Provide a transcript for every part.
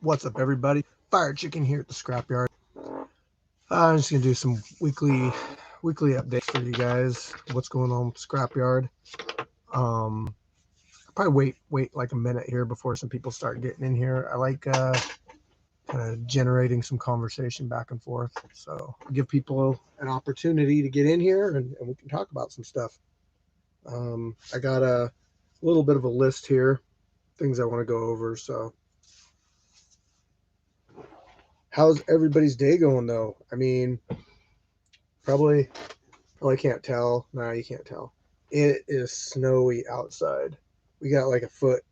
What's up, everybody? Firechicken here at the Scrapyard. I'm just gonna do some weekly updates for you guys. What's going on with the Scrapyard? I'll probably wait like a minute here before some people start getting in here. I like kind of generating some conversation back and forth, so give people an opportunity to get in here and we can talk about some stuff. I got a little bit of a list here, things I want to go over. So, how's everybody's day going though? I mean, probably can't tell. Nah, you can't tell. It is snowy outside. We got like a foot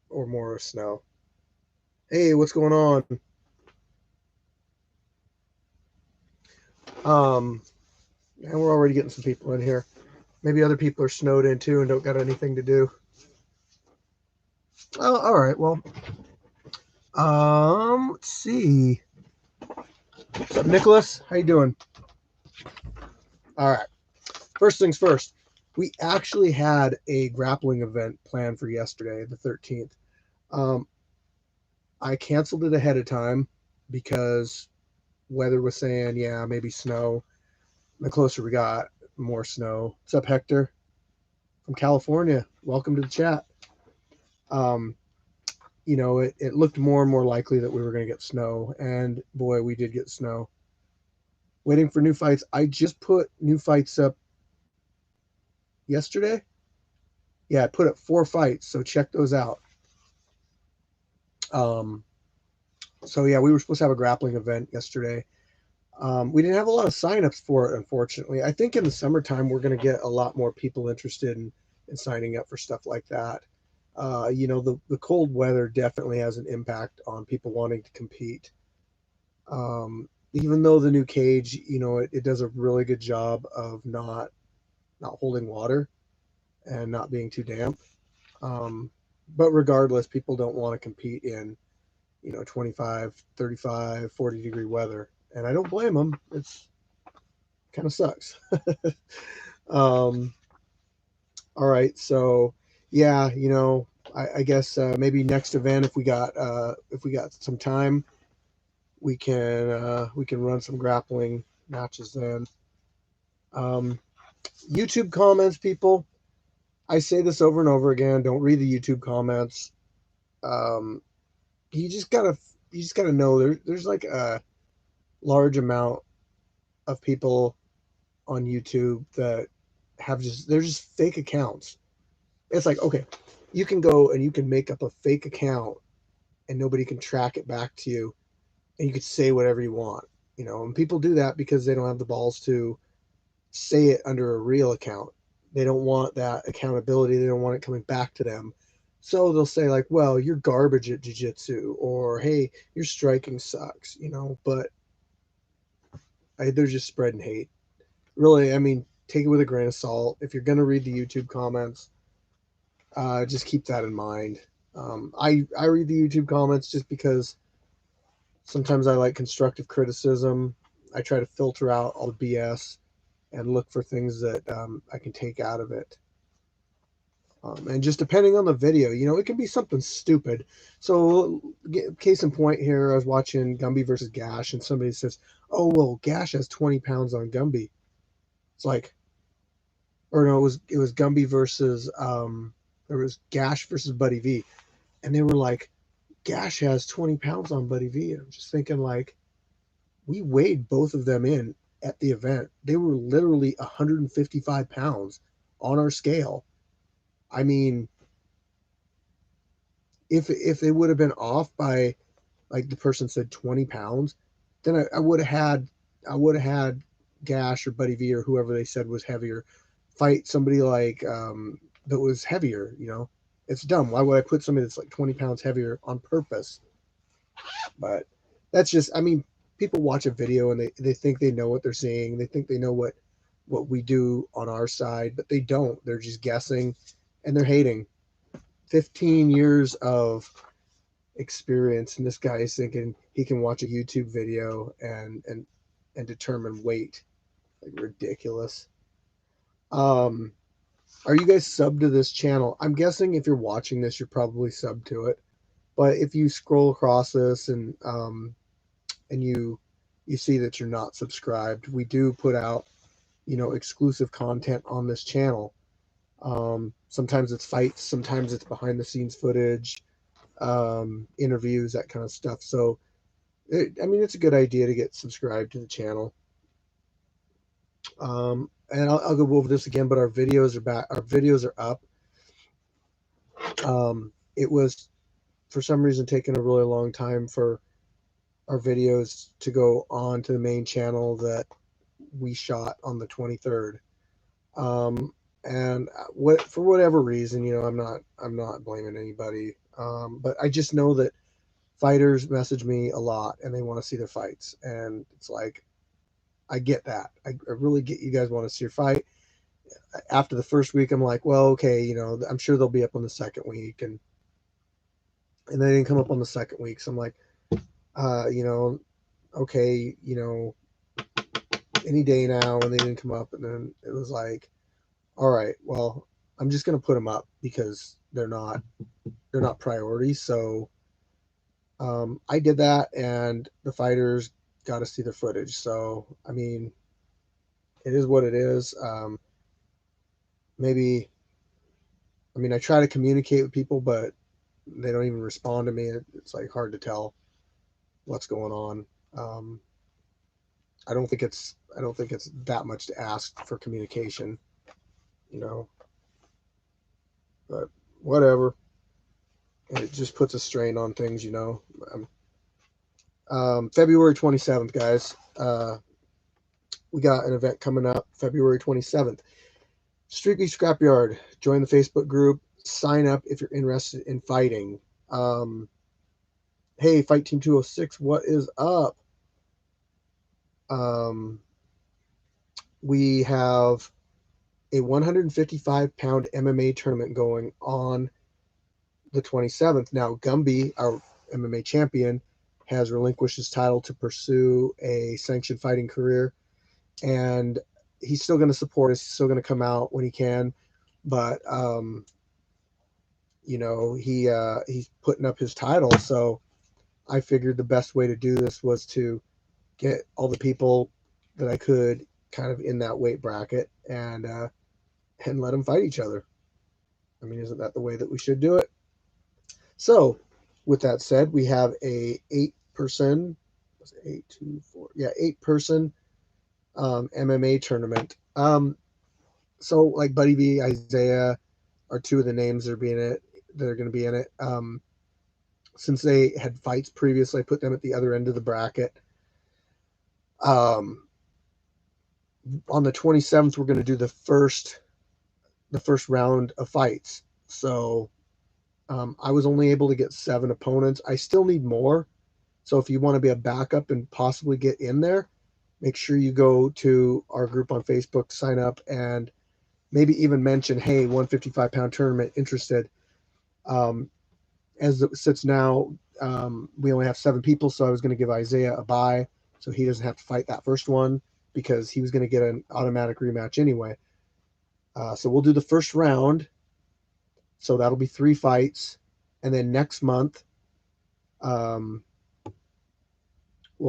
or more of snow. Hey, what's going on? Um, and we're already getting some people in here. Maybe other people are snowed in too and don't got anything to do. Oh, all right. Well, let's see. What's up, Nicholas? How you doing? All right. First things first. We actually had a grappling event planned for yesterday, the 13th. Um, I canceled it ahead of time because weather was saying, yeah, maybe snow. The closer we got, more snow. What's up, Hector? From California. Welcome to the chat. Um, it looked more and more likely that we were going to get snow. And boy, we did get snow. Waiting for new fights. I just put new fights up yesterday. Yeah, I put up 4 fights. So check those out. Um, so yeah, we were supposed to have a grappling event yesterday. We didn't have a lot of signups for it, unfortunately. I think in the summertime we're going to get a lot more people interested in signing up for stuff like that. The cold weather definitely has an impact on people wanting to compete. Even though the new cage, it does a really good job of not holding water and not being too damp. But regardless, people don't want to compete in 25, 35, 40-degree weather. And I don't blame them. It's kind of sucks. um, all right. So yeah, I guess maybe next event, if we got some time, we can run some grappling matches then. Um, YouTube comments, people. I say this over and over again. Don't read the YouTube comments. Um, you just gotta know there's like a large amount of people on YouTube that they're just fake accounts. It's like, okay, you can go and you can make up a fake account and nobody can track it back to you and you can say whatever you want, and people do that because they don't have the balls to say it under a real account. They don't want that accountability. They don't want it coming back to them. So they'll say like, well, you're garbage at jiu-jitsu, or hey, your striking sucks, but they're just spreading hate. Really, I mean, take it with a grain of salt. If you're going to read the YouTube comments, just keep that in mind. I read the YouTube comments just because sometimes I like constructive criticism. I try to filter out all the BS and look for things that I can take out of it. And just depending on the video, it can be something stupid. So, case in point here, I was watching Gumby versus Gash, and somebody says, "Oh well, Gash has 20 pounds on Gumby." It's like, or no, it was Gumby versus there was Gash versus Buddy V, and they were like, "Gash has 20 pounds on Buddy V." And I'm just thinking like, we weighed both of them in at the event. They were literally 155 pounds on our scale. I mean, if they would have been off by, like the person said, 20 pounds, then I would have had Gash or Buddy V or whoever they said was heavier fight somebody like that was heavier. It's dumb. Why would I put somebody that's like 20 pounds heavier on purpose? But that's just, I mean, people watch a video and they think they know what they're seeing. They think they know what we do on our side, but they don't. They're just guessing and they're hating. 15 years of experience, and this guy is thinking he can watch a YouTube video and determine weight. Like, ridiculous. Um, are you guys subbed to this channel? I'm guessing if you're watching this, you're probably subbed to it. But if you scroll across this and you see that you're not subscribed, we do put out, you know, exclusive content on this channel. Sometimes it's fights, sometimes it's behind the scenes footage, interviews, that kind of stuff. So I mean, it's a good idea to get subscribed to the channel. And I'll go over this again, but our videos are back. Our videos are up. It was, for some reason, taking a really long time for our videos to go on to the main channel that we shot on the 23rd. And for whatever reason, you know, I'm not blaming anybody. But I just know that fighters message me a lot and they want to see their fights, and it's like, I get that. I really get you guys want to see your fight. After the first week, I'm like, well, okay, you know, I'm sure they'll be up on the second week, and they didn't come up on the second week, so I'm like, you know, okay, you know, any day now, and they didn't come up, and then it was like, all right, well, I'm just gonna put them up because they're not priorities. So I did that, and the fighters got to see the footage. So I mean, it is what it is. Maybe, I mean, I try to communicate with people, but they don't even respond to me. It's like hard to tell what's going on. I don't think it's that much to ask for communication, you know. But whatever. It just puts a strain on things, you know. February 27th, guys. We got an event coming up February 27th. Streaky Scrapyard. Join the Facebook group. Sign up if you're interested in fighting. Hey, Fight Team 206, what is up? We have a 155-pound MMA tournament going on the 27th. Now, Gumby, our MMA champion, has relinquished his title to pursue a sanctioned fighting career, and he's still going to support us. He's still going to come out when he can, but you know, he's putting up his title. So I figured the best way to do this was to get all the people that I could kind of in that weight bracket and let them fight each other. I mean, isn't that the way that we should do it? So, with that said, we have a 8-person, 8-person MMA tournament. So like Buddy V, Isaiah are two of the names that are going to be in it. Since they had fights previously, I put them at the other end of the bracket. On the 27th, we're going to do the first round of fights. So I was only able to get 7 opponents. I still need more. So if you want to be a backup and possibly get in there, make sure you go to our group on Facebook, sign up, and maybe even mention, hey, 155-pound tournament, interested. As it sits now, we only have 7 people, so I was going to give Isaiah a bye so he doesn't have to fight that first one because he was going to get an automatic rematch anyway. So we'll do the first round. So that'll be 3 fights. And then next month, we'll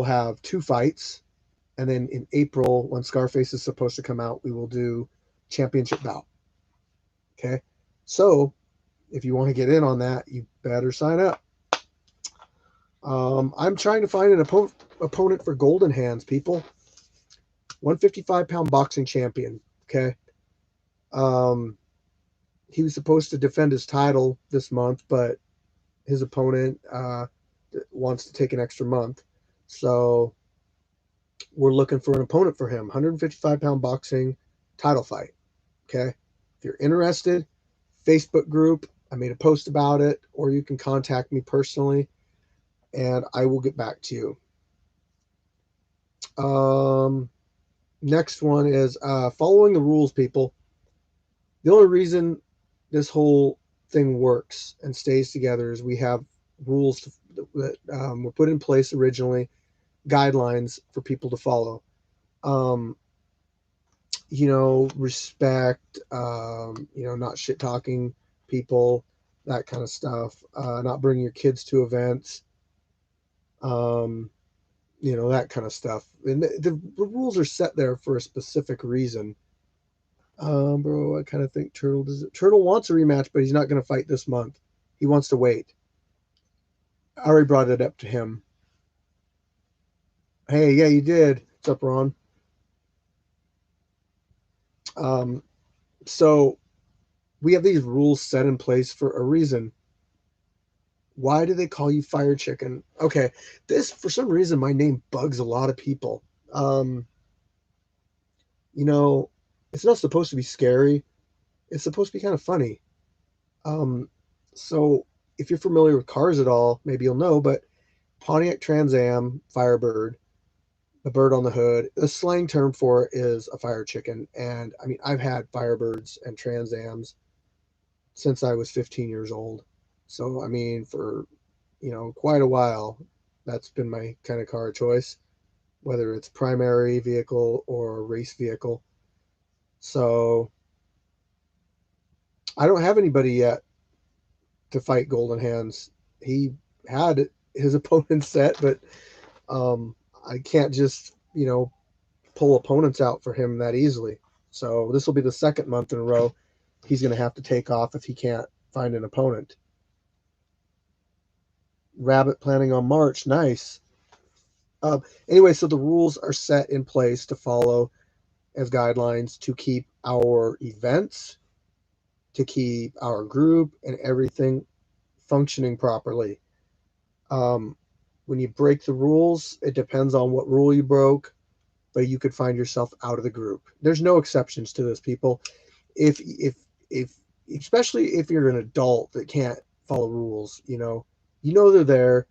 have 2 fights. And then in April, when Scarface is supposed to come out, we will do championship bout. Okay? So if you want to get in on that, you better sign up. I'm trying to find an opponent for Golden Hands, people. 155-pound boxing champion. Okay? He was supposed to defend his title this month, but his opponent wants to take an extra month. So we're looking for an opponent for him. 155-pound boxing title fight. Okay? If you're interested, Facebook group, I made a post about it, or you can contact me personally, and I will get back to you. Next one is following the rules, people. The only reason this whole thing works and stays together is we have rules that were put in place originally, guidelines for people to follow. You know, respect, you know, not shit talking people, that kind of stuff. Not bringing your kids to events, that kind of stuff. And the rules are set there for a specific reason. Bro, I kind of think Turtle wants a rematch, but he's not going to fight this month. He wants to wait. I already brought it up to him. Hey, yeah, you did. What's up, Ron? Um, so we have these rules set in place for a reason. Why do they call you Firechicken? Okay, this for some reason my name bugs a lot of people. Um, you know, it's not supposed to be scary. It's supposed to be kind of funny. Um, so if you're familiar with cars at all, maybe you'll know, but Pontiac Trans Am Firebird, the bird on the hood, the slang term for it is a fire chicken. And I mean, I've had Firebirds and Trans Ams since I was 15 years old. So, I mean, for, quite a while, that's been my kind of car choice, whether it's primary vehicle or race vehicle. So, I don't have anybody yet to fight Golden Hands. He had his opponent set, but I can't just, pull opponents out for him that easily. So this will be the second month in a row he's going to have to take off if he can't find an opponent. Rabbit planning on March. Nice. Anyway, so the rules are set in place to follow as guidelines to keep our events, to keep our group and everything functioning properly. When you break the rules, it depends on what rule you broke, but you could find yourself out of the group. There's no exceptions to this, people. If especially if you're an adult that can't follow rules, they're there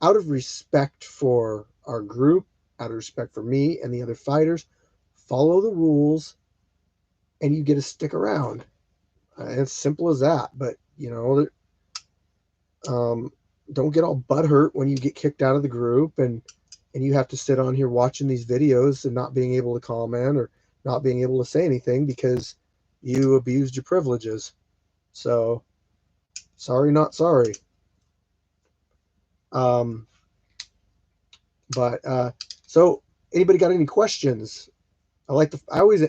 out of respect for our group, out of respect for me and the other fighters. Follow the rules, and you get to stick around. It's simple as that. But um, don't get all butthurt when you get kicked out of the group and you have to sit on here watching these videos and not being able to comment or not being able to say anything because you abused your privileges. So, sorry, not sorry. Um, so anybody got any questions? I always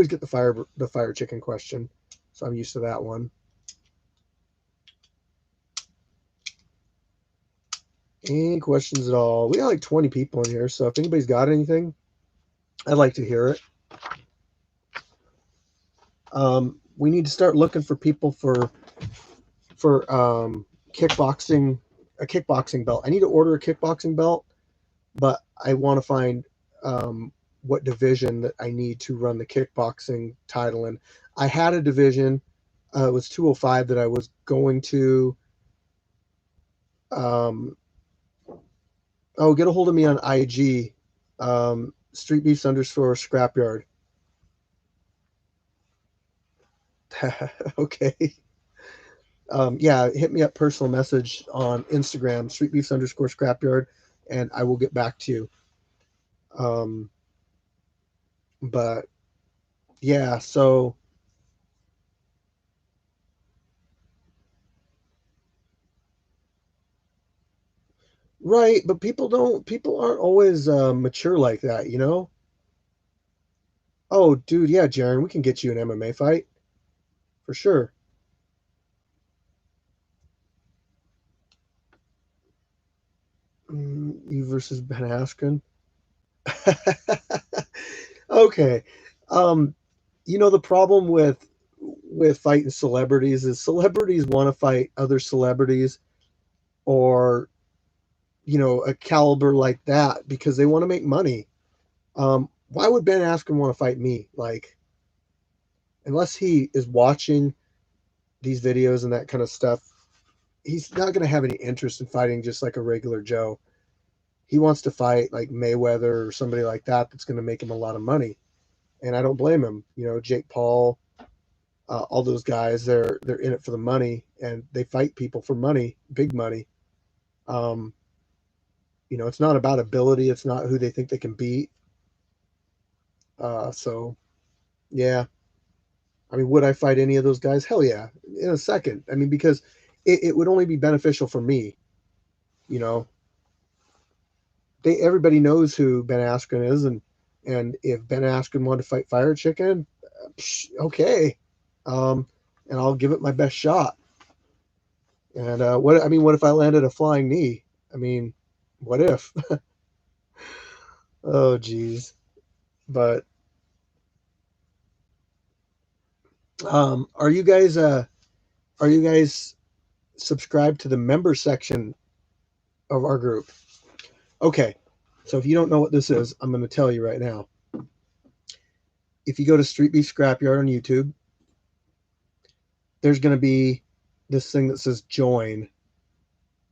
get the fire chicken question, so I'm used to that one. Any questions at all? We got like 20 people in here, so if anybody's got anything, I'd like to hear it. We need to start looking for people for kickboxing, a kickboxing belt. I need to order a kickboxing belt, but I want to find what division that I need to run the kickboxing title in. I had a division, it was 205 that I was going to. Get a hold of me on IG, Street Beefs _ Scrapyard. Okay. Yeah, hit me up personal message on Instagram, Street Beefs _ Scrapyard, and I will get back to you. But yeah, so right, but people aren't always mature like that, you know? Oh, dude, yeah, Jaren, we can get you an MMA fight for sure. You versus Ben Askren. Okay. Um, the problem with fighting celebrities is celebrities want to fight other celebrities or a caliber like that because they want to make money. Why would Ben Askren want to fight me? Like, unless he is watching these videos and that kind of stuff, he's not going to have any interest in fighting just like a regular Joe. He wants to fight like Mayweather or somebody like that that's going to make him a lot of money, and I don't blame him. Jake Paul, all those guys, they're in it for the money, and they fight people for money, big money. Um, it's not about ability. It's not who they think they can beat. So yeah, I mean, would I fight any of those guys? Hell yeah, in a second. I mean, because it would only be beneficial for me. You know, everybody knows who Ben Askren is, and if Ben Askren wanted to fight Firechicken, okay, and I'll give it my best shot. And what if I landed a flying knee? I mean, what if? Oh, geez. But are you guys subscribed to the member section of our group? Okay, so if you don't know what this is, I'm going to tell you right now. If you go to Street Beef Scrapyard on YouTube, there's going to be this thing that says join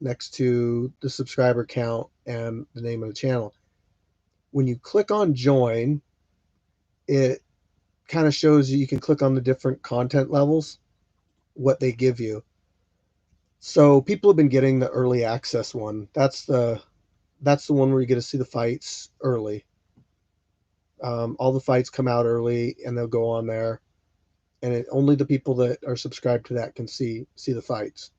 next to the subscriber count and the name of the channel. When you click on join, it kind of shows you can click on the different content levels, what they give you. So people have been getting the early access one. That's the one where you get to see the fights early. All the fights come out early, and they'll go on there, and only the people that are subscribed to that can see the fights.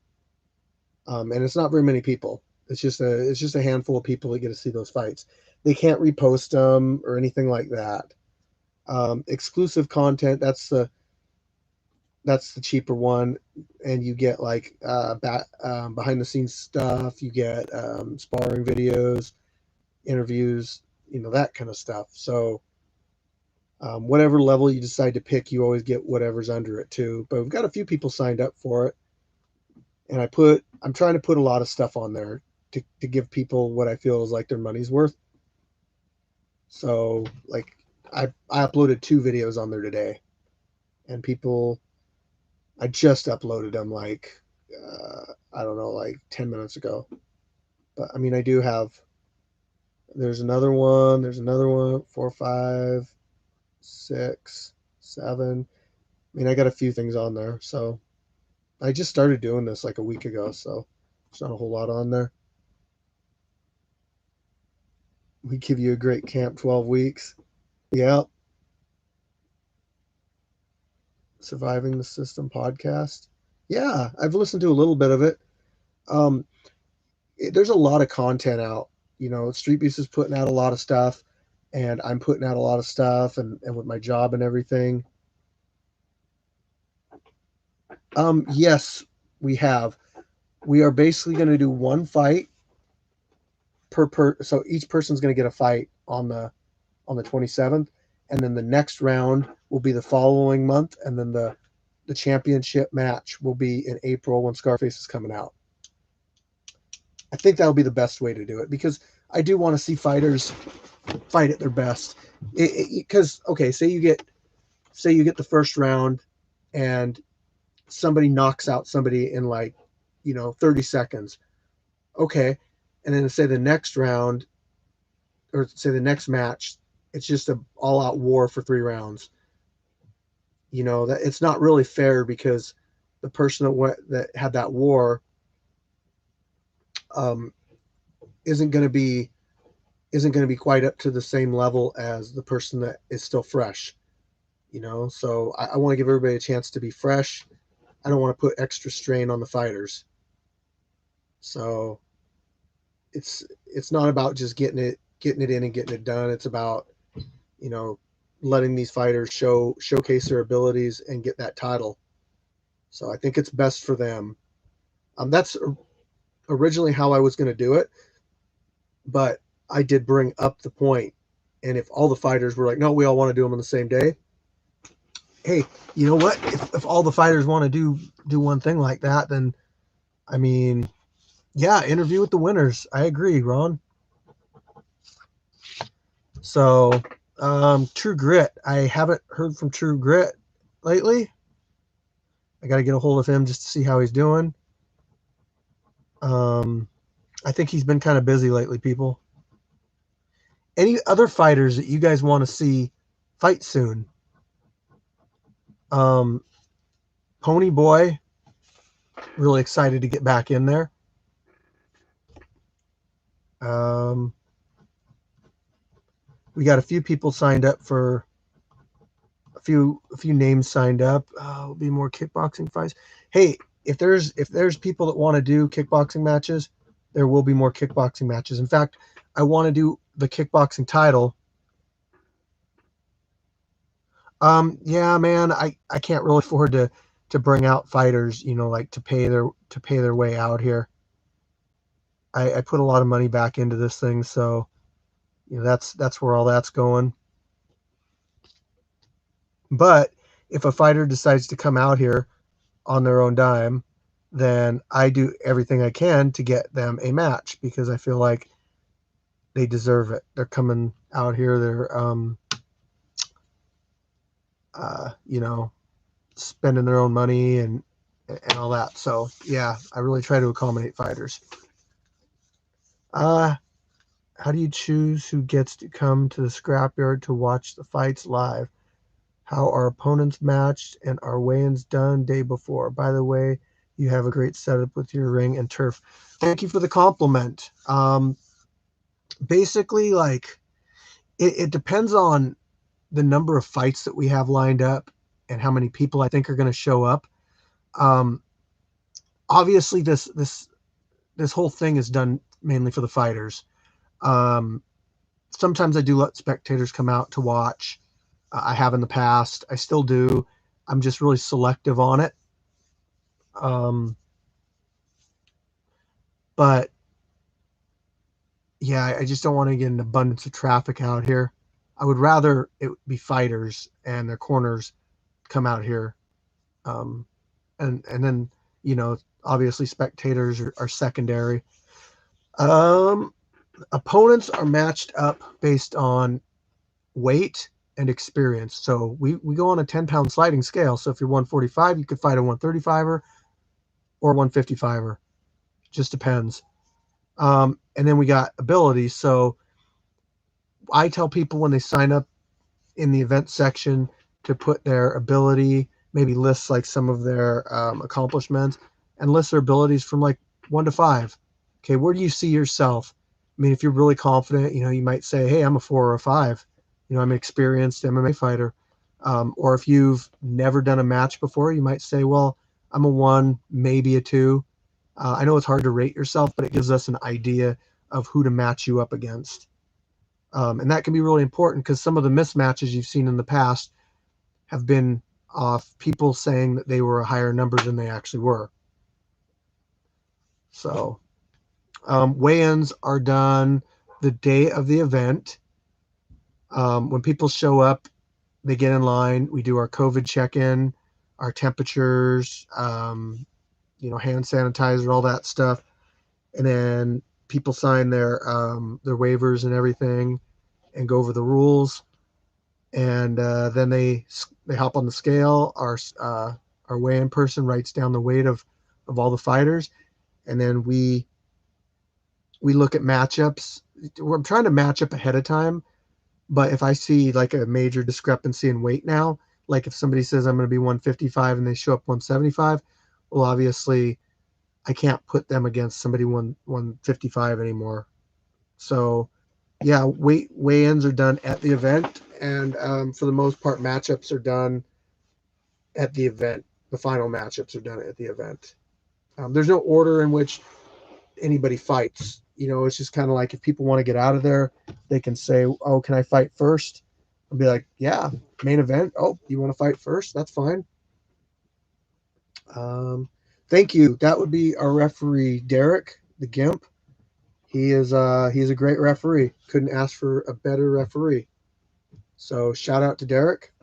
And it's not very many people. It's just a handful of people that get to see those fights. They can't repost them or anything like that. Exclusive content, that's the cheaper one, and you get like behind the scenes stuff. You get sparring videos, interviews, that kind of stuff. So whatever level you decide to pick, you always get whatever's under it too. But we've got a few people signed up for it, and I'm trying to put a lot of stuff on there to give people what I feel is like their money's worth. So like I uploaded 2 videos on there today, and I just uploaded them like I don't know, like 10 minutes ago. But I mean, I do have. There's another one. 4, 5, 6, 7. I mean, I got a few things on there. So I just started doing this like a week ago, so there's not a whole lot on there. We give you a great camp, 12 weeks. Yep. Surviving the System podcast. Yeah, I've listened to a little bit of it. There's a lot of content out. Street Beast is putting out a lot of stuff, and I'm putting out a lot of stuff, and with my job and everything. Yes, we have. We are basically going to do one fight so each person's going to get a fight on the 27th, and then the next round will be the following month, and then the championship match will be in April when Scarface is coming out. I think that'll be the best way to do it, because I do want to see fighters fight at their best. Because okay, say you get the first round and somebody knocks out somebody in 30 seconds. Okay, and then say the next round, or say the next match, it's just an all-out war for 3 rounds. That it's not really fair, because the person that had that war isn't going to be quite up to the same level as the person that is still fresh. So I want to give everybody a chance to be fresh. I don't want to put extra strain on the fighters. So it's not about just getting it in and getting it done. It's about letting these fighters showcase their abilities and get that title. So I think it's best for them. That's originally how I was going to do it, but I did bring up the point, and if all the fighters were like, no, we all want to do them on the same day, hey, you know what? If all the fighters want to do one thing like that, then I mean, yeah, interview with the winners. I agree, Ron. So, True Grit. I haven't heard from True Grit lately. I got to get a hold of him just to see how he's doing. I think he's been kind of busy lately, people. Any other fighters that you guys want to see fight soon? Pony Boy, really excited to get back in there. We got a few people signed up for a few names signed up. Will be more kickboxing fights. Hey, if there's people that want to do kickboxing matches, there will be more kickboxing matches. In fact, I want to do the kickboxing title. Yeah, man, I can't really afford to bring out fighters, like to pay their way out here. I put a lot of money back into this thing, so that's where all that's going. But if a fighter decides to come out here on their own dime, then I do everything I can to get them a match because I feel like they deserve it. They're coming out here. They're spending their own money and all that. So yeah, I really try to accommodate fighters. How do you choose who gets to come to the scrapyard to watch the fights live? How are opponents matched and are weigh-ins done day before? By the way, you have a great setup with your ring and turf. Thank you for the compliment. Basically, like it depends on the number of fights that we have lined up and how many people I think are going to show up. Obviously, this whole thing is done mainly for the fighters. Sometimes I do let spectators come out to watch. I have in the past. I still do. I'm just really selective on it. But yeah, I just don't want to get an abundance of traffic out here. I would rather it be fighters and their corners come out here. And then, obviously spectators are secondary. Opponents are matched up based on weight and experience. So we go on a 10-pound sliding scale. So if you're 145, you could fight a 135er or 155er. Just depends. And then we got abilities. So I tell people when they sign up in the event section to put their ability, maybe list like some of their accomplishments and list their abilities from like 1 to 5. Okay, where do you see yourself? I mean, if you're really confident, you might say, hey, I'm a 4 or a 5. I'm an experienced MMA fighter. Or if you've never done a match before, you might say, well, I'm a 1, maybe a 2. I know it's hard to rate yourself, but it gives us an idea of who to match you up against. And that can be really important because some of the mismatches you've seen in the past have been off people saying that they were a higher number than they actually were. So weigh-ins are done the day of the event. When people show up, they get in line. We do our COVID check-in, our temperatures, hand sanitizer, all that stuff. And then people sign their waivers and everything and go over the rules. And then they hop on the scale. Our weigh-in person writes down the weight of all the fighters. And then we look at matchups. We're trying to match up ahead of time. But if I see like a major discrepancy in weight now, like if somebody says I'm going to be 155 and they show up 175, well, obviously I can't put them against somebody 155 anymore. So yeah, weigh-ins are done at the event, and for the most part, matchups are done at the event. The final matchups are done at the event. There's no order in which anybody fights. It's just kind of like if people want to get out of there, they can say, oh, can I fight first? I'll be like, yeah, main event. Oh, you want to fight first? That's fine. Thank you. That would be our referee, Derek, the Gimp. He's a great referee. Couldn't ask for a better referee. So shout out to Derek.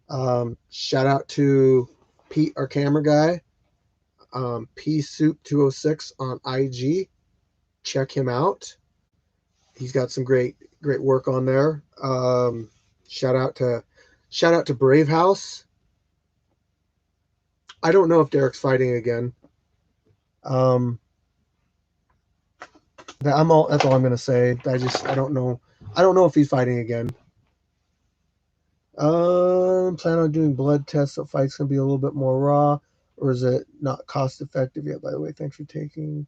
Shout out to Pete, our camera guy. PSoup206 on IG. Check him out. He's got some great work on there. Shout out to Brave House. I don't know if Derek's fighting again. That's all I'm gonna say. I don't know. I don't know if he's fighting again. Plan on doing blood tests so fights can be a little bit more raw, or is it not cost effective yet? By the way, thanks for taking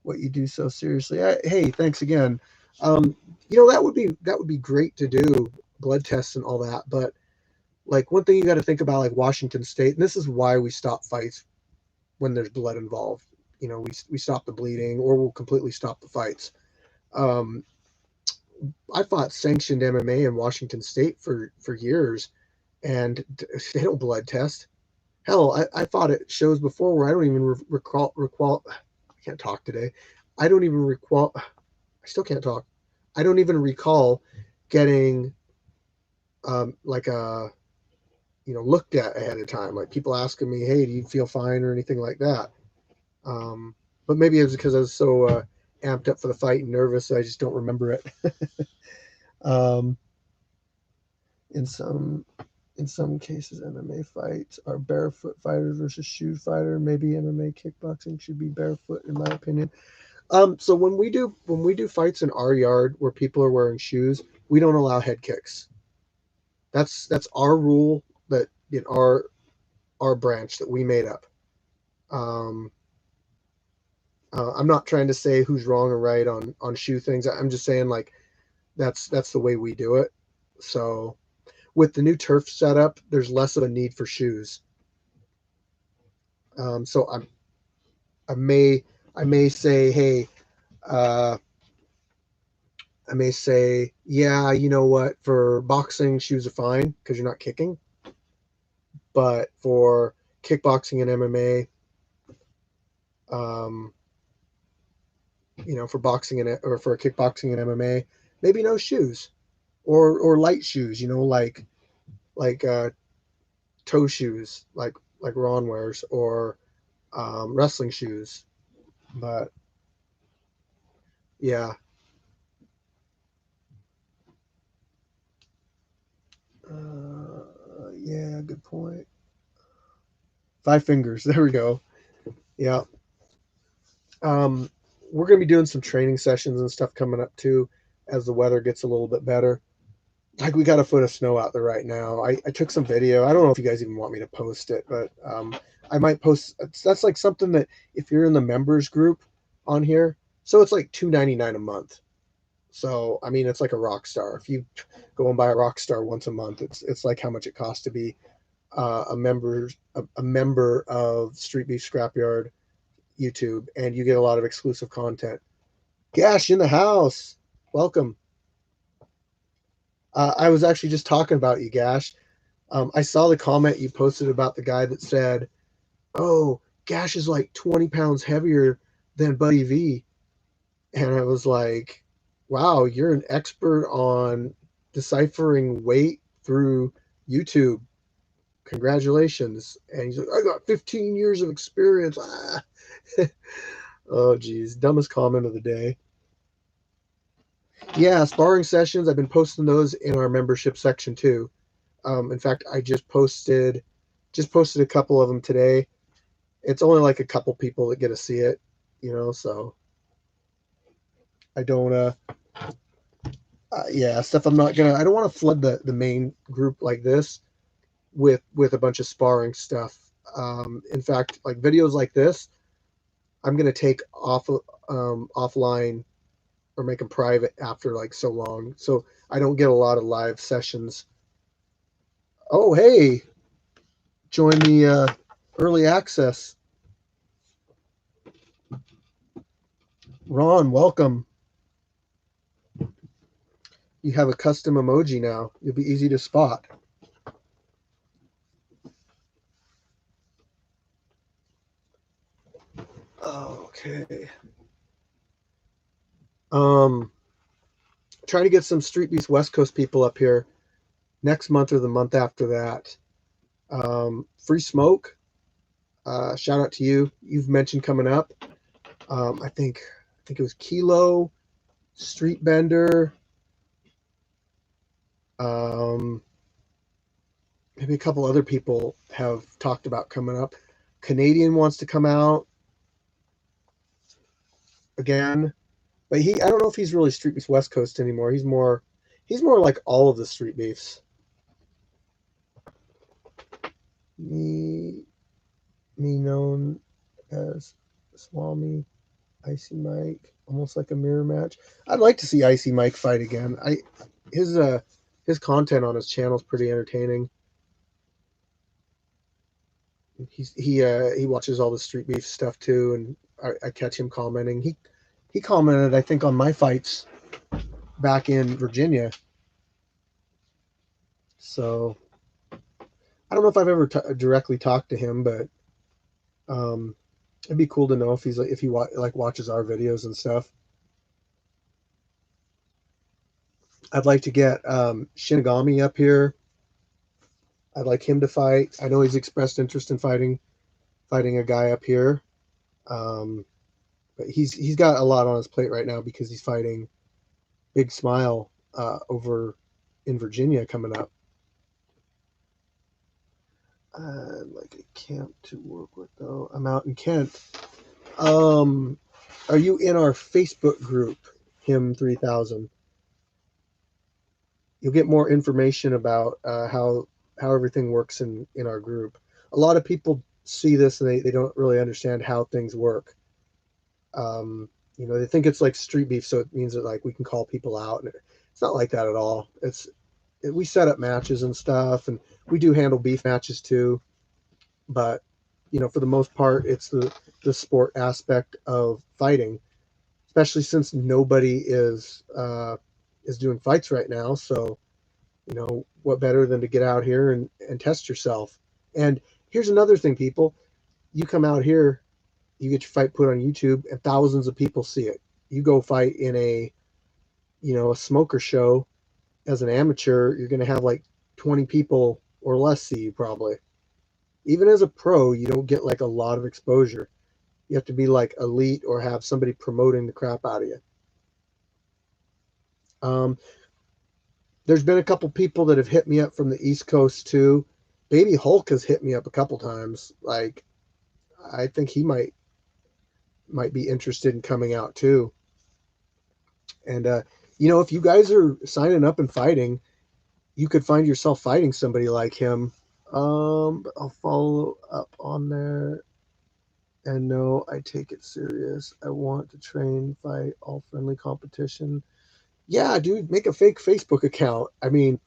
what you do so seriously. Hey, thanks again. That would be great to do blood tests and all that, but like one thing you got to think about, like Washington State, and this is why we stop fights when there's blood involved. You know, we stop the bleeding, or we'll completely stop the fights. Um, I fought sanctioned MMA in Washington State for years, and they don't blood test. Hell, I fought at shows before where I don't even recall. I can't talk today. I don't even recall. I still can't talk. I don't even recall getting like a looked at ahead of time. Like people asking me, "Hey, do you feel fine?" or anything like that. Um, but maybe it was because I was so amped up for the fight and nervous, I just don't remember it. um, in some in some cases, MMA fights are barefoot fighters versus shoe fighter. Maybe MMA kickboxing should be barefoot, in my opinion. So when we do fights in our yard where people are wearing shoes, we don't allow head kicks. That's our rule that in our branch that we made up. Um, I'm not trying to say who's wrong or right on shoe things. I'm just saying like that's the way we do it. So with the new turf setup, there's less of a need for shoes. So I may I may say, hey, uh, I may say, yeah, you know what? For boxing, shoes are fine because you're not kicking. But for kickboxing and MMA, um, for boxing or for kickboxing and MMA, maybe no shoes or light shoes. Like toe shoes, like Ron wears, or wrestling shoes. But yeah, yeah, good point. Five fingers. There we go. Yeah. Um, we're gonna be doing some training sessions and stuff coming up too, as the weather gets a little bit better. Like we got a foot of snow out there right now. I took some video. I don't know if you guys even want me to post it, but I might post. That's like something that if you're in the members group on here, so it's like $2.99 a month. So I mean, it's like a rock star. If you go and buy a rock star once a month, it's like how much it costs to be a member of Street Beef Scrapyard YouTube, and you get a lot of exclusive content. Gash in the house, welcome. I was actually just talking about you, Gash. I saw the comment you posted about the guy that said, "Oh, Gash is like 20 pounds heavier than Buddy V," and I was like, "Wow, you're an expert on deciphering weight through YouTube. Congratulations!" And he's like, "I got 15 years of experience." Ah. Oh, geez, dumbest comment of the day. Yeah, sparring sessions. I've been posting those in our membership section too. In fact, I just posted a couple of them today. It's only like a couple people that get to see it, so I don't yeah, stuff I don't want to flood the main group like this with a bunch of sparring stuff. In fact, like videos like this, I'm gonna take offline or make them private after like so long, so I don't get a lot of live sessions. Oh, hey, join the early access. Ron, welcome. You have a custom emoji now. You'll be easy to spot. Okay. Um, trying to get some Street Beast West Coast people up here next month or the month after that. Free Smoke. Shout out to you. You've mentioned coming up. I think it was Kilo, Street Bender. Um, maybe a couple other people have talked about coming up. Canadian wants to come out again, but I don't know if he's really Street Beefs West Coast anymore. He's more like all of the Street Beefs. Me known as Swami, Icy Mike, almost like a mirror match. I'd like to see Icy Mike fight again. His content on his channel is pretty entertaining. He watches all the Street Beef stuff too, and I catch him commenting. He commented, I think, on my fights back in Virginia. So I don't know if I've ever directly talked to him, but it'd be cool to know if he's if he watches our videos and stuff. I'd like to get Shinigami up here. I'd like him to fight. I know he's expressed interest in fighting a guy up here. But he's got a lot on his plate right now because he's fighting Big Smile over in Virginia coming up. Like a camp to work with though. I'm out in Kent. Are you in our Facebook group, Him 3000? You'll get more information about how everything works in our group. A lot of people see this and they don't really understand how things work. You know, they think it's like Street Beef, so it means that like we can call people out, and it's not like that at all. We set up matches and stuff, and we do handle beef matches too. But you know, for the most part, it's the sport aspect of fighting, especially since nobody is doing fights right now. So you know, what better than to get out here and test yourself? And here's another thing, people: you come out here, you get your fight put on YouTube, and thousands of people see it. You go fight in a smoker show as an amateur, you're going to have like 20 people or less see you probably. Even as a pro, you don't get like a lot of exposure. You have to be like elite or have somebody promoting the crap out of you. There's been a couple people that have hit me up from the East Coast too. Baby Hulk has hit me up a couple times. Like, I think he might be interested in coming out too. And you know, if you guys are signing up and fighting, you could find yourself fighting somebody like him. I'll follow up on there. And no, I take it serious. I want to train, fight, all friendly competition. Yeah, dude, make a fake Facebook account. I mean,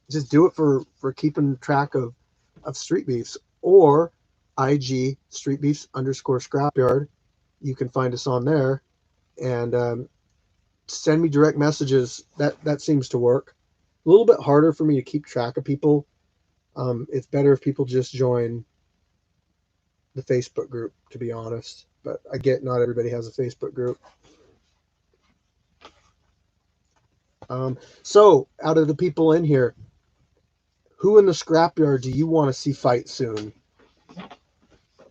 just do it for keeping track of Street Beefs, or IG Street Beefs _Scrapyard. You can find us on there, and send me direct messages. That seems to work. A little bit harder for me to keep track of people. It's better if people just join the Facebook group, to be honest. But I get not everybody has a Facebook group. So out of the people in here, who in the scrapyard do you want to see fight soon?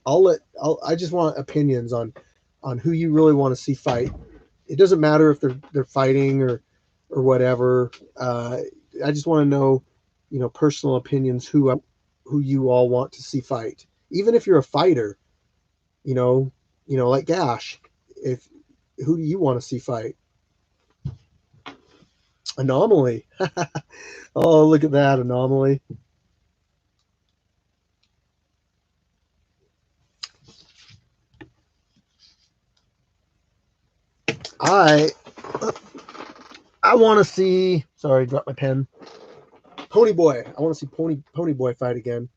I just want opinions on who you really want to see fight. It doesn't matter if they're fighting or whatever. I just want to know, you know, personal opinions, who you all want to see fight. Even if you're a fighter, you know, like Gash, who do you want to see fight? Anomaly. Oh, look at that, Anomaly. I want to see. Sorry, dropped my pen. Pony Boy. I want to see Pony Boy fight again.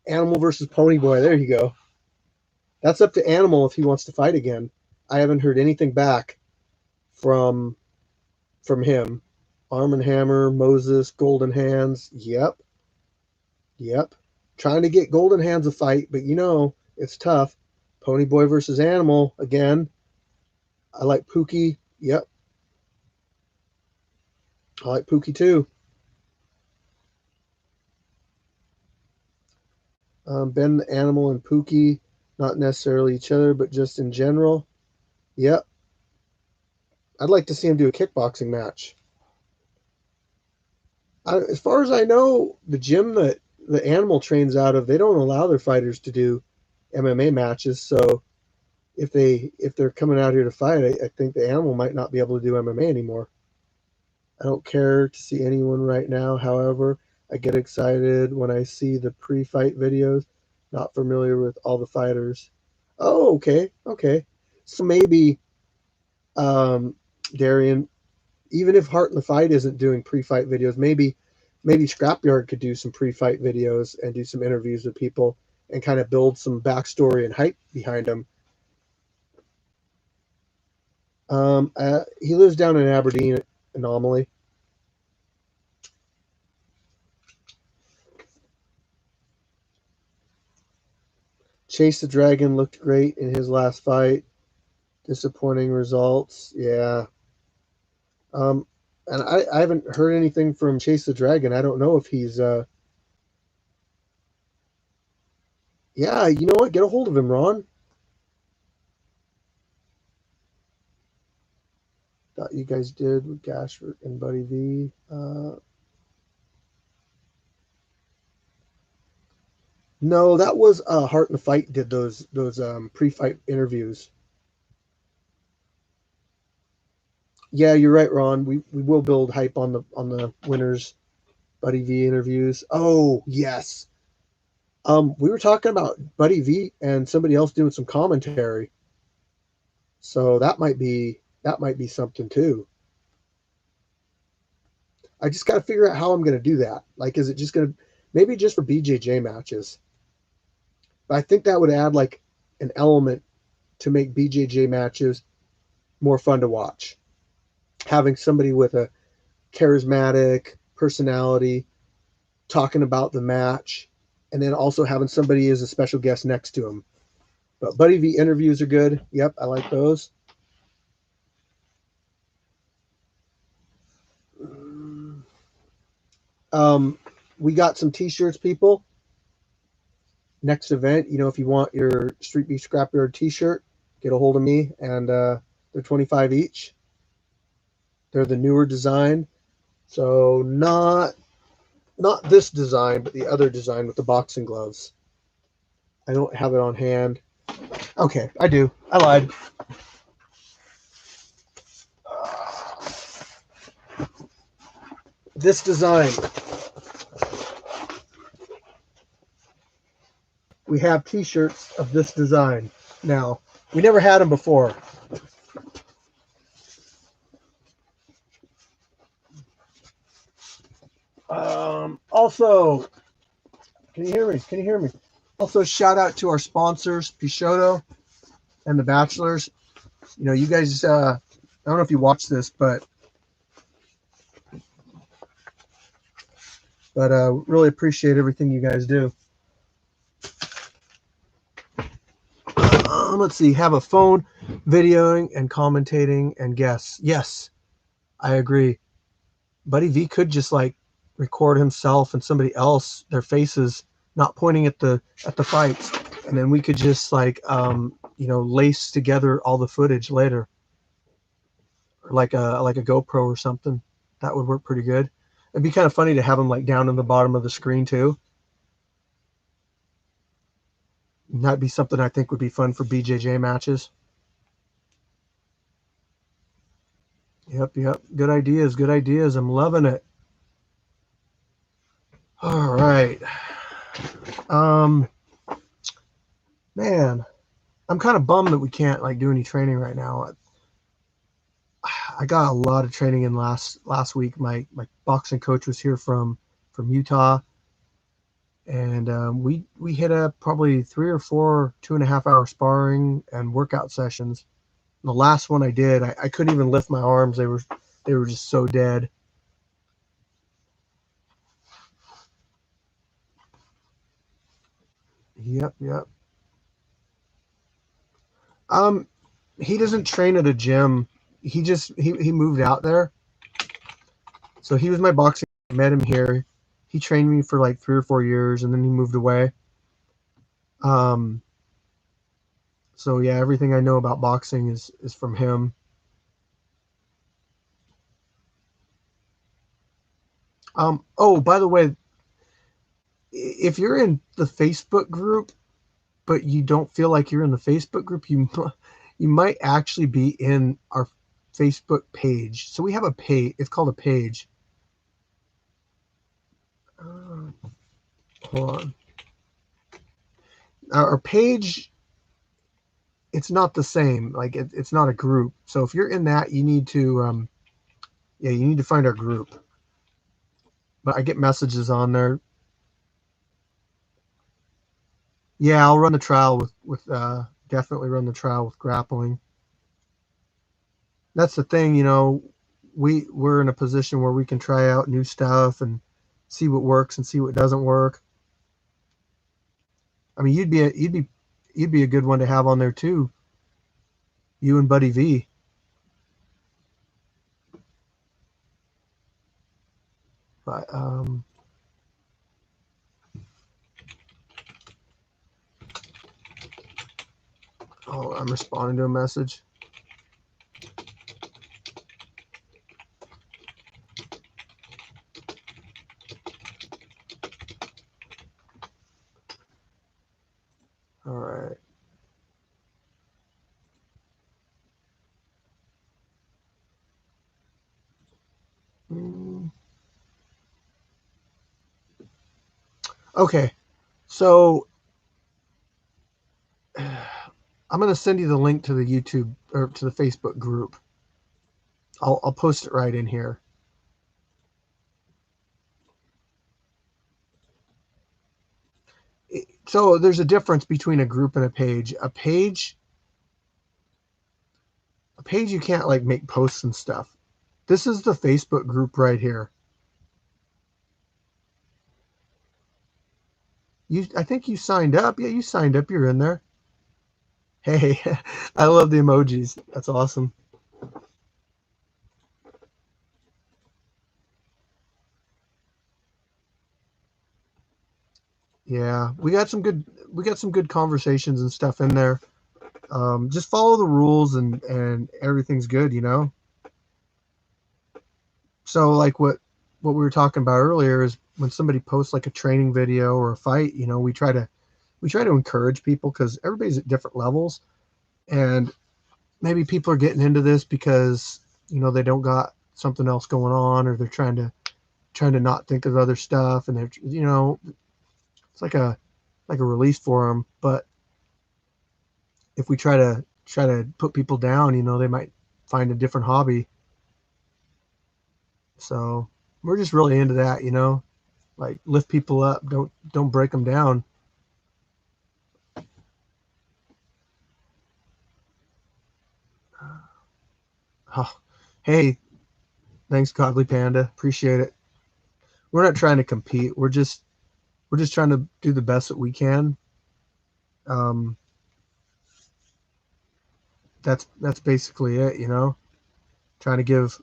Animal versus Pony Boy. There you go. That's up to Animal if he wants to fight again. I haven't heard anything back from him. Arm and Hammer, Moses, Golden Hands. Yep. Trying to get Golden Hands a fight, but you know, it's tough. Pony Boy versus Animal again. I like Pookie. Yep. I like Pookie too. Ben the Animal and Pookie, not necessarily each other, but just in general. Yep. I'd like to see him do a kickboxing match. As far as I know, the gym that the Animal trains out of, they don't allow their fighters to do MMA matches. So if they're coming out here to fight, I think the Animal might not be able to do MMA anymore. I don't care to see anyone right now. However, I get excited when I see the pre-fight videos. Not familiar with all the fighters. Oh, okay. So maybe, Darian, even if Heart in the Fight isn't doing pre-fight videos, maybe Scrapyard could do some pre-fight videos and do some interviews with people. and kind of build some backstory and hype behind him. He lives down in Aberdeen, Anomaly. Chase the Dragon looked great in his last fight. Disappointing results. Yeah. And I haven't heard anything from Chase the Dragon. I don't know if he's yeah, you know what? Get a hold of him, Ron. Thought you guys did with Gashford and Buddy V. No, that was Heart and Fight did those pre-fight interviews. Yeah, you're right, Ron. We will build hype on the winners Buddy V interviews. Oh yes. We were talking about Buddy V and somebody else doing some commentary. So that might be something too. I just got to figure out how I'm going to do that. Like, is it just going to maybe just for BJJ matches? But I think that would add like an element to make BJJ matches more fun to watch. Having somebody with a charismatic personality talking about the match, and then also having somebody as a special guest next to him. But Buddy V interviews are good. Yep, I like those. We got some t-shirts, people. Next event, you know, if you want your Street Beef Scrapyard t-shirt, get a hold of me, and they're $25 each. They're the newer design, so not this design, but the other design with the boxing gloves. I don't have it on hand. Okay, I do. I lied. This design. We have t-shirts of this design now. We never had them before. Also, can you hear me? Can you hear me? Also, shout out to our sponsors, Peixoto and The Bachelors. You know, you guys, I don't know if you watch this, but really appreciate everything you guys do. Let's see, have a phone, videoing and commentating and guests. Yes, I agree. Buddy V could just like record himself and somebody else, their faces, not pointing at the fights, and then we could just like lace together all the footage later, or like a GoPro or something. That would work pretty good. It'd be kind of funny to have them like down in the bottom of the screen too. And that'd be something I think would be fun for BJJ matches. Yep. Good ideas. Good ideas. I'm loving it. All right. Man, I'm kind of bummed that we can't like do any training right now. I got a lot of training in last week. My boxing coach was here from Utah, and we hit up probably 3 or 4 2.5-hour sparring and workout sessions. The last one I did, I couldn't even lift my arms. They were just so dead. Yep. He doesn't train at a gym. He moved out there. So he was my boxing. I met him here. He trained me for like 3 or 4 years, and then he moved away. So yeah, everything I know about boxing is from him. Oh, by the way, if you're in the Facebook group, but you don't feel like you're in the Facebook group, you might actually be in our Facebook page. So we have a page. It's called a page. Hold on. Our page, it's not the same. Like it's not a group. So if you're in that, you need to you need to find our group. But I get messages on there. Yeah, I'll run the trial with definitely run the trial with grappling. That's the thing, you know, we're in a position where we can try out new stuff and see what works and see what doesn't work. I mean, you'd be a good one to have on there too. You and Buddy V. But oh, I'm responding to a message. All right. Mm. Okay. So I'm going to send you the link to the YouTube or to the Facebook group. I'll post it right in here. So there's a difference between a group and a page. A page you can't like make posts and stuff. This is the Facebook group right here. I think you signed up. Yeah, you signed up. You're in there. Hey, I love the emojis. That's awesome. Yeah, we got some good conversations and stuff in there. Just follow the rules and everything's good, you know. So like what we were talking about earlier is when somebody posts like a training video or a fight, you know, we try to encourage people because everybody's at different levels, and maybe people are getting into this because you know they don't got something else going on, or they're trying to not think of other stuff, and they're, you know, it's like a release for them. But if we try to put people down, you know, they might find a different hobby. So we're just really into that, you know, like lift people up, don't break them down. Oh, hey, thanks, Godly Panda, appreciate it. We're not trying to compete. We're just trying to do the best that we can. Um, that's basically it, you know. Trying to give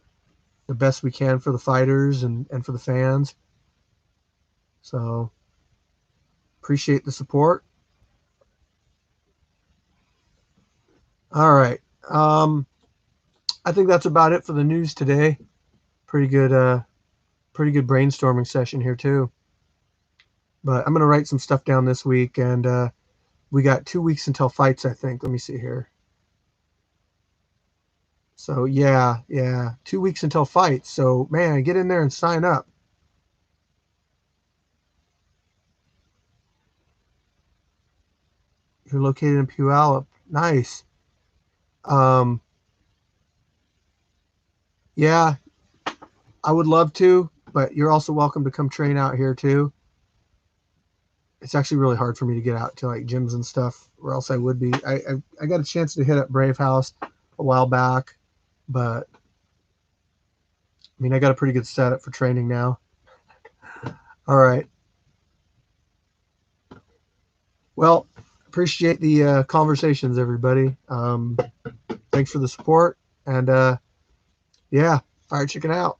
the best we can for the fighters and for the fans. So appreciate the support. All right. Um, I think that's about it for the news today. Pretty good, pretty good brainstorming session here too. But I'm gonna write some stuff down this week, and we got 2 weeks until fights, I think. Let me see here. So yeah, yeah, 2 weeks until fights. So man, get in there and sign up. You're located in Puyallup. Nice. Um, yeah, I would love to, but you're also welcome to come train out here too. It's actually really hard for me to get out to like gyms and stuff, or else I would be. I got a chance to hit up Brave House a while back, but I mean I got a pretty good setup for training now. All right. Well, appreciate the conversations, everybody. Thanks for the support, and yeah, Firechicken out.